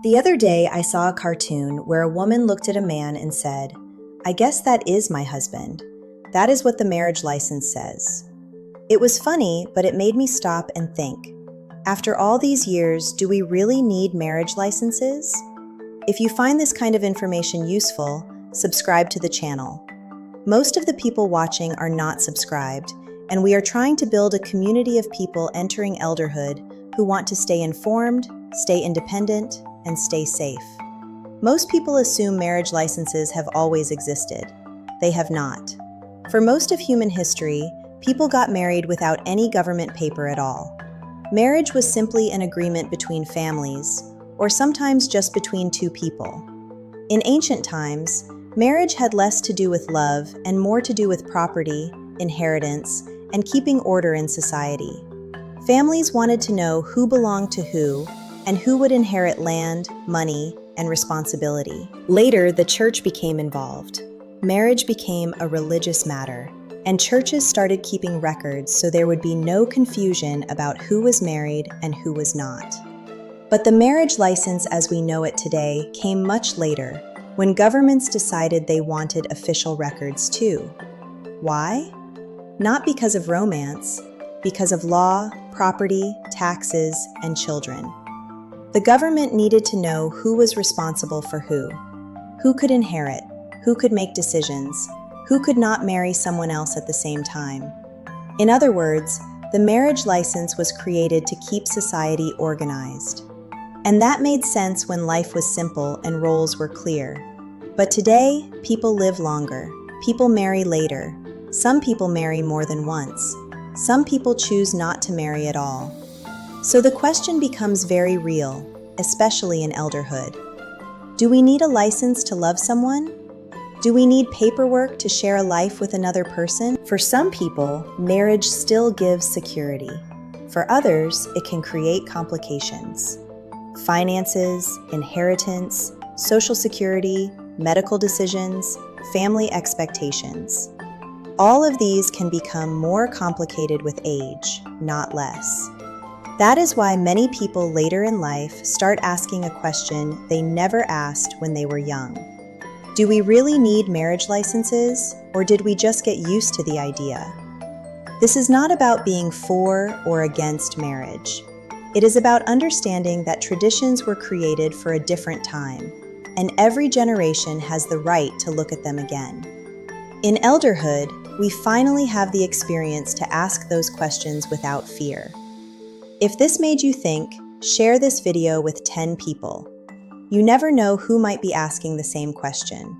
The other day, I saw a cartoon where a woman looked at a man and said, "I guess that is my husband. That is what the marriage license says." It was funny, but it made me stop and think. After all these years, do we really need marriage licenses? If you find this kind of information useful, subscribe to the channel. Most of the people watching are not subscribed, and we are trying to build a community of people entering elderhood who want to stay informed, stay independent, and stay safe. Most people assume marriage licenses have always existed. They have not. For most of human history, people got married without any government paper at all. Marriage was simply an agreement between families, or sometimes just between two people. In ancient times, marriage had less to do with love and more to do with property, inheritance, and keeping order in society. Families wanted to know who belonged to who and who would inherit land, money, and responsibility. Later, the church became involved. Marriage became a religious matter, and churches started keeping records so there would be no confusion about who was married and who was not. But the marriage license as we know it today came much later, when governments decided they wanted official records too. Why? Not because of romance, because of law, property, taxes, and children. The government needed to know who was responsible for who could inherit, who could make decisions, who could not marry someone else at the same time. In other words, the marriage license was created to keep society organized. And that made sense when life was simple and roles were clear. But today, people live longer. People marry later. Some people marry more than once. Some people choose not to marry at all. So the question becomes very real, especially in elderhood. Do we need a license to love someone? Do we need paperwork to share a life with another person? For some people, marriage still gives security. For others, it can create complications. Finances, inheritance, social security, medical decisions, family expectations. All of these can become more complicated with age, not less. That is why many people later in life start asking a question they never asked when they were young. Do we really need marriage licenses, or did we just get used to the idea? This is not about being for or against marriage. It is about understanding that traditions were created for a different time, and every generation has the right to look at them again. In elderhood, we finally have the experience to ask those questions without fear. If this made you think, share this video with 10 people. You never know who might be asking the same question.